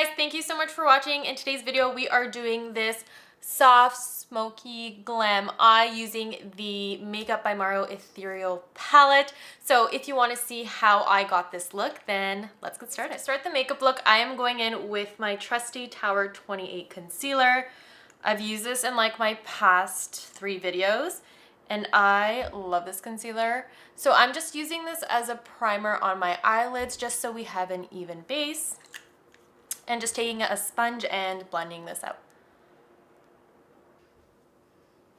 guys, thank you so much for watching. In today's video, we are doing this soft, smoky glam eye using the Makeup by Mario Ethereal palette. So if you want to see how I got this look, then let's get started. To start the makeup look, I am going in with my trusty Tower 28 concealer. I've used this in like my past 3 videos, and I love this concealer. So I'm just using this as a primer on my eyelids just so we have an even base. And just taking a sponge and blending this out.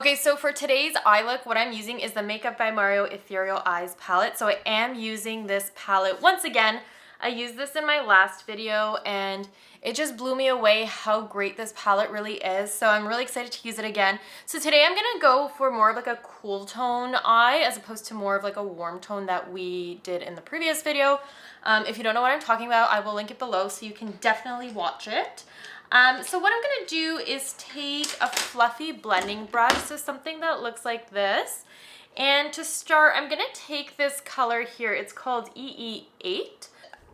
Okay, so for today's eye look, what I'm using is the Makeup by Mario Ethereal Eyes palette. So I am using this palette once again. I used this in my last video and it just blew me away how great this palette really is. So I'm really excited to use it again. So today I'm gonna go for more of like a cool tone eye as opposed to more of like a warm tone that we did in the previous video. If you don't know what I'm talking about, I will link it below so you can definitely watch it. So what I'm gonna do is take a fluffy blending brush, so something that looks like this. And to start, I'm gonna take this color here. It's called EE8.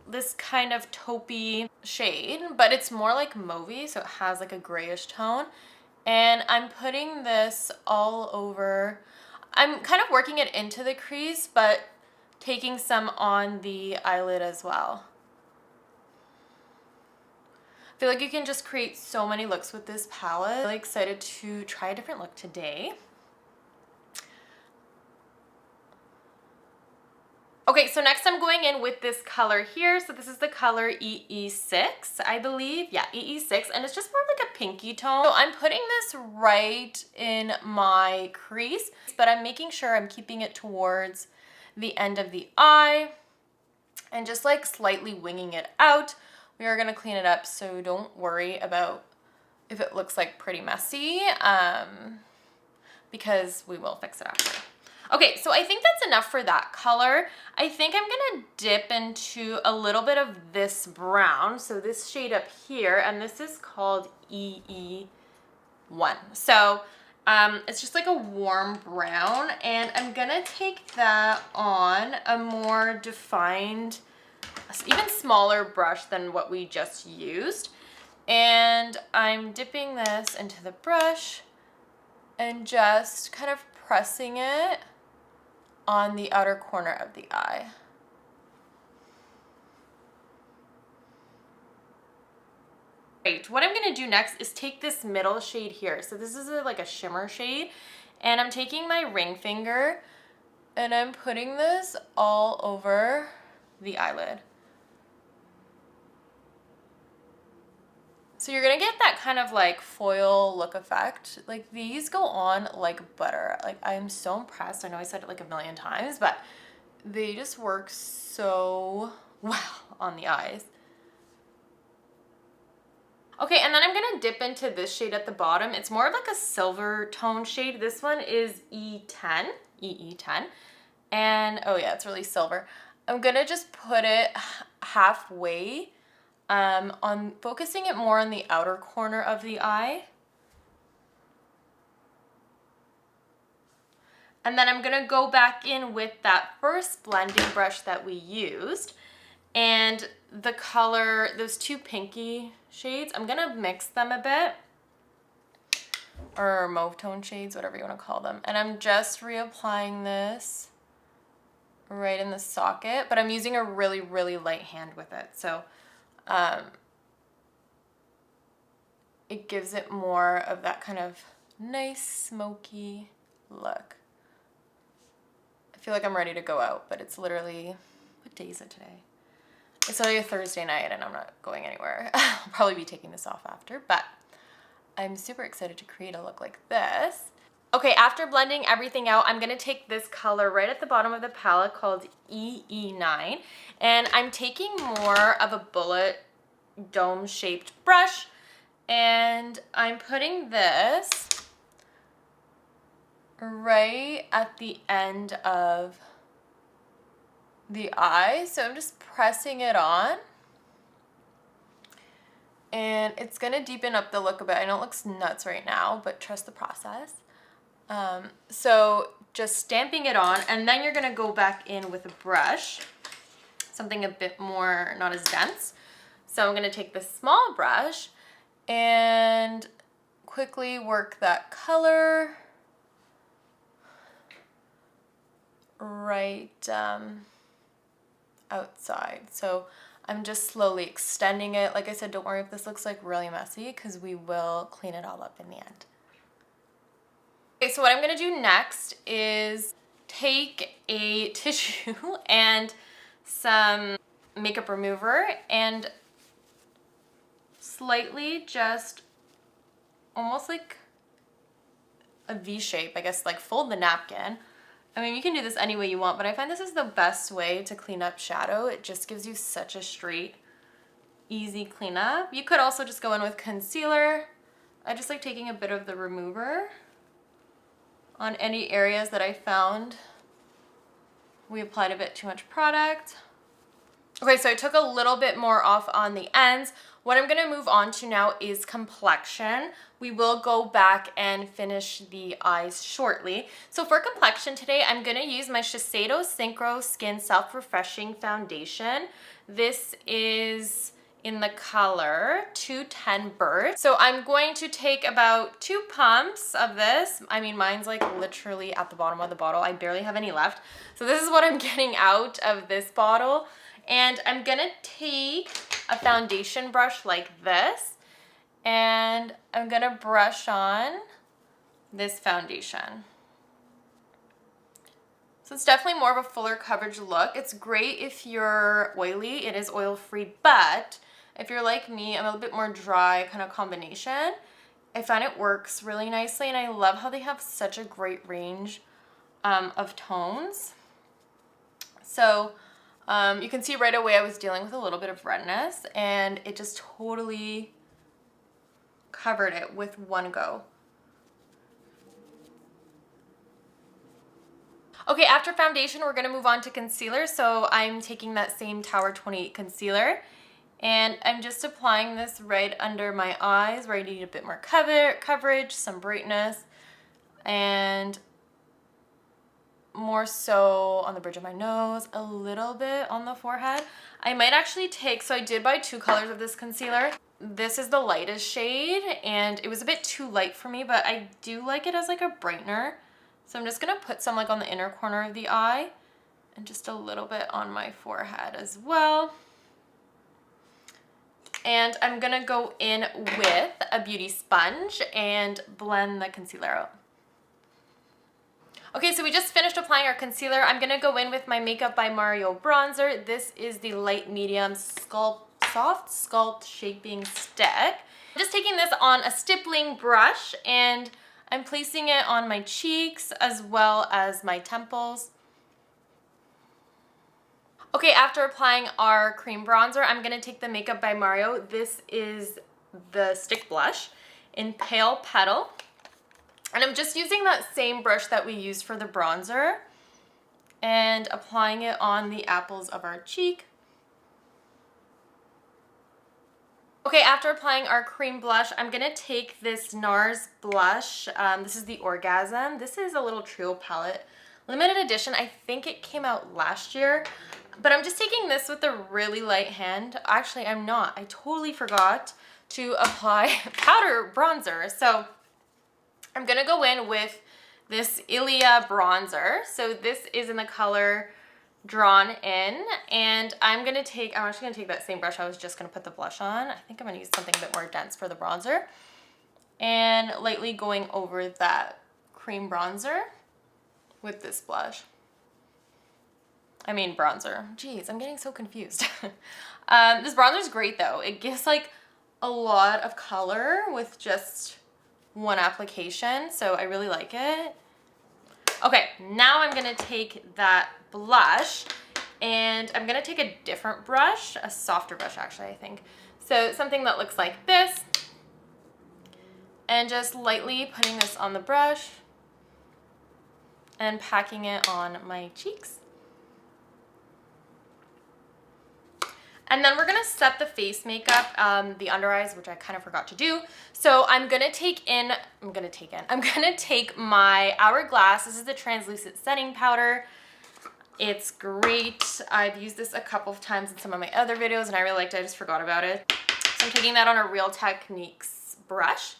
This kind of taupey shade, but it's more like mauvey, so it has like a grayish tone. And I'm putting this all over. I'm kind of working it into the crease, but taking some on the eyelid as well. I feel like you can just create so many looks with this palette. I'm really excited to try a different look today. Okay, so next I'm going in with this color here. So this is the color EE6, I believe. Yeah, EE6, and it's just more like a pinky tone. So I'm putting this right in my crease, but I'm making sure I'm keeping it towards the end of the eye and just like slightly winging it out. We are gonna clean it up, so don't worry about if it looks like pretty messy, because we will fix it after. Okay, so I think that's enough for that color. I think I'm gonna dip into a little bit of this brown, so this shade up here, and this is called EE1. So it's just like a warm brown, and I'm gonna take that on a more defined, even smaller brush than what we just used. And I'm dipping this into the brush and just kind of pressing it on the outer corner of the eye. Great. What I'm gonna do next is take this middle shade here. So this is like a shimmer shade, and I'm taking my ring finger and I'm putting this all over the eyelid. So you're gonna get that kind of like foil look effect. Like these go on like butter. Like I am so impressed. I know I said it like a million times, but they just work so well on the eyes. Okay, and then I'm gonna dip into this shade at the bottom. It's more of like a silver tone shade. This one is E10, EE10. And oh yeah, it's really silver. I'm gonna just put it halfway, on focusing it more on the outer corner of the eye. And then I'm gonna go back in with that first blending brush that we used. And the color, those 2 pinky shades, I'm gonna mix them a bit. Or mauve tone shades, whatever you wanna call them. And I'm just reapplying this right in the socket, but I'm using a really, really light hand with it. So it gives it more of that kind of nice smoky look. I feel like I'm ready to go out, but it's literally, what day is it today? It's only a Thursday night and I'm not going anywhere. I'll probably be taking this off after, but I'm super excited to create a look like this. Okay, after blending everything out, I'm gonna take this color right at the bottom of the palette called EE9, and I'm taking more of a bullet dome-shaped brush, and I'm putting this right at the end of the eye. So I'm just pressing it on, and it's gonna deepen up the look a bit. I know it looks nuts right now, but trust the process. So just stamping it on, and then you're gonna go back in with a brush, something a bit more, not as dense. So I'm gonna take this small brush and quickly work that color right outside. So I'm just slowly extending it. Like I said, don't worry if this looks like really messy because we will clean it all up in the end. Okay, so what I'm gonna do next is take a tissue and some makeup remover and slightly just almost like a V shape, I guess, like fold the napkin. I mean, you can do this any way you want, but I find this is the best way to clean up shadow. It just gives you such a straight, easy cleanup. You could also just go in with concealer. I just like taking a bit of the remover on any areas that I found we applied a bit too much product. Okay, so I took a little bit more off on the ends. What I'm gonna move on to now is complexion. We will go back and finish the eyes shortly. So for complexion today, I'm gonna use my Shiseido Synchro Skin Self-Refreshing Foundation. This is in the color 210 Birch. So I'm going to take about 2 pumps of this. I mean, mine's like literally at the bottom of the bottle. I barely have any left. So this is what I'm getting out of this bottle. And I'm gonna take a foundation brush like this, and I'm gonna brush on this foundation. So it's definitely more of a fuller coverage look. It's great if you're oily, it is oil-free, but if you're like me, I'm a little bit more dry kind of combination. I find it works really nicely, and I love how they have such a great range of tones. So you can see right away I was dealing with a little bit of redness, and it just totally covered it with one go. Okay, after foundation, we're gonna move on to concealer. So I'm taking that same Tower 28 concealer, and I'm just applying this right under my eyes where I need a bit more coverage, some brightness, and more so on the bridge of my nose, a little bit on the forehead. I might actually take, so I did buy 2 colors of this concealer. This is the lightest shade, and it was a bit too light for me, but I do like it as like a brightener. So I'm just gonna put some like on the inner corner of the eye and just a little bit on my forehead as well. And I'm gonna go in with a beauty sponge and blend the concealer out. Okay, so we just finished applying our concealer. I'm gonna go in with my Makeup by Mario bronzer. This is the light medium soft sculpt shaping stick. I'm just taking this on a stippling brush, and I'm placing it on my cheeks as well as my temples. Okay, after applying our cream bronzer, I'm gonna take the Makeup by Mario. This is the stick blush in Pale Petal. And I'm just using that same brush that we used for the bronzer and applying it on the apples of our cheek. Okay, after applying our cream blush, I'm gonna take this NARS blush. This is the Orgasm. This is a little trio palette. Limited edition, I think it came out last year, but I'm just taking this with a really light hand. Actually, I'm not. I totally forgot to apply powder bronzer. So I'm gonna go in with this Ilia bronzer. So this is in the color Drawn In, and I'm actually gonna take that same brush I was just gonna put the blush on. I think I'm gonna use something a bit more dense for the bronzer, and lightly going over that cream bronzer with this blush. I mean bronzer. Jeez, I'm getting so confused. This bronzer is great though. It gives like a lot of color with just one application, so I really like it. Okay, now I'm gonna take that blush, and I'm gonna take a different brush, a softer brush actually, I think. So something that looks like this, and just lightly putting this on the brush and packing it on my cheeks. And then we're gonna set the face makeup, the under eyes, which I kind of forgot to do. So I'm gonna take my Hourglass. This is the translucent setting powder. It's great. I've used this a couple of times in some of my other videos and I really liked it. I just forgot about it. So I'm taking that on a Real Techniques brush.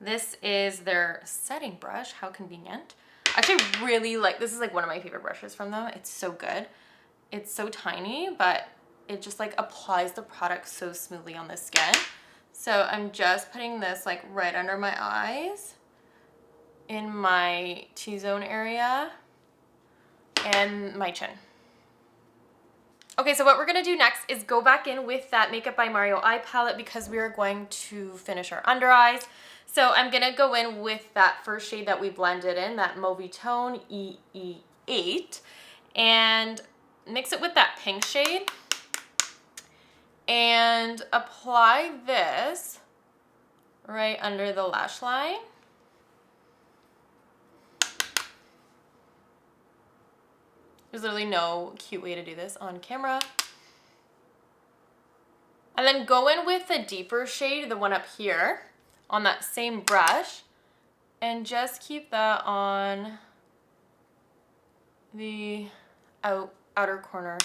This is their setting brush. How convenient. I actually really like, this is like one of my favorite brushes from them. It's so good. It's so tiny, but it just like applies the product so smoothly on the skin. So I'm just putting this like right under my eyes in my T-zone area and my chin. Okay, so what we're gonna do next is go back in with that Makeup by Mario eye palette because we are going to finish our under eyes. So I'm gonna go in with that first shade that we blended in, that Mauvey tone, EE8, and mix it with that pink shade and apply this right under the lash line. There's literally no cute way to do this on camera. And then go in with a deeper shade, the one up here, on that same brush, and just keep that on the outer corner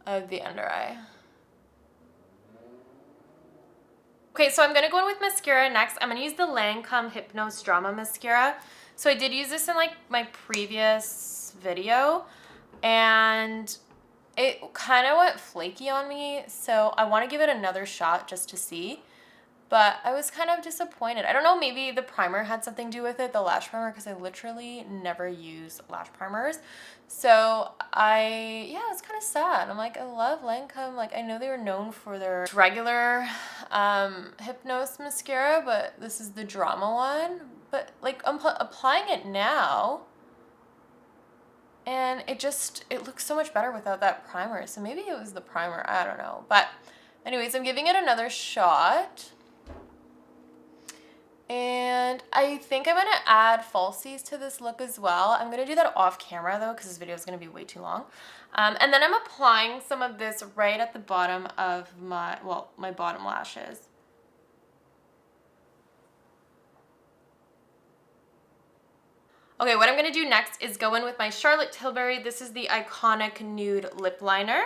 of the under eye. Okay, so I'm gonna go in with mascara next. I'm gonna use the Lancome Hypnose Drama Mascara. So I did use this in like my previous video, and it kind of went flaky on me, so I want to give it another shot just to see. But I was kind of disappointed. I don't know, maybe the primer had something to do with it, the lash primer, because I literally never use lash primers. So yeah, it's kind of sad. I'm like, I love Lancome. Like, I know they were known for their regular Hypnose mascara, but this is the drama one. But like, I'm applying it now, and it looks so much better without that primer. So maybe it was the primer, I don't know. But anyways, I'm giving it another shot. And I think I'm gonna add falsies to this look as well. I'm gonna do that off camera though, because this video is gonna be way too long. And then I'm applying some of this right at the bottom of my bottom lashes. Okay, what I'm gonna do next is go in with my Charlotte Tilbury. This is the Iconic Nude Lip Liner.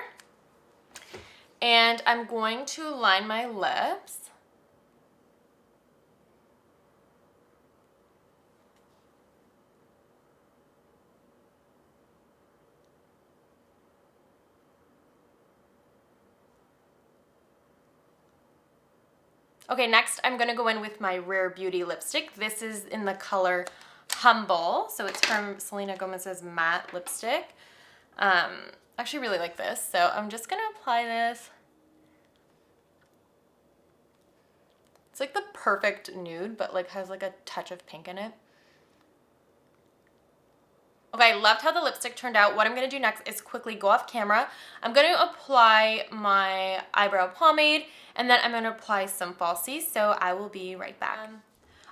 And I'm going to line my lips. Okay, next I'm gonna go in with my Rare Beauty lipstick. This is in the color Humble, so it's from Selena Gomez's matte lipstick. I actually really like this, so I'm just gonna apply this. It's like the perfect nude, but like has like a touch of pink in it. Okay, I loved how the lipstick turned out. What I'm gonna do next is quickly go off camera. I'm gonna apply my eyebrow pomade, and then I'm gonna apply some falsies, so I will be right back.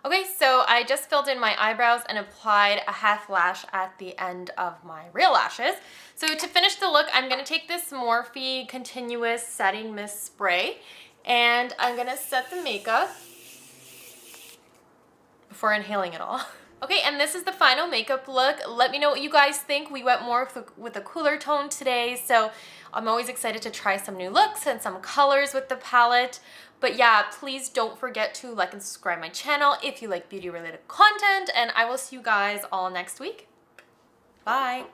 Okay, so I just filled in my eyebrows and applied a half lash at the end of my real lashes. So to finish the look, I'm gonna take this Morphe Continuous Setting Mist Spray, and I'm gonna set the makeup before inhaling it all. Okay, and this is the final makeup look. Let me know what you guys think. We went more with a cooler tone today, so I'm always excited to try some new looks and some colors with the palette. But yeah, please don't forget to like and subscribe my channel if you like beauty related content, and I will see you guys all next week. Bye.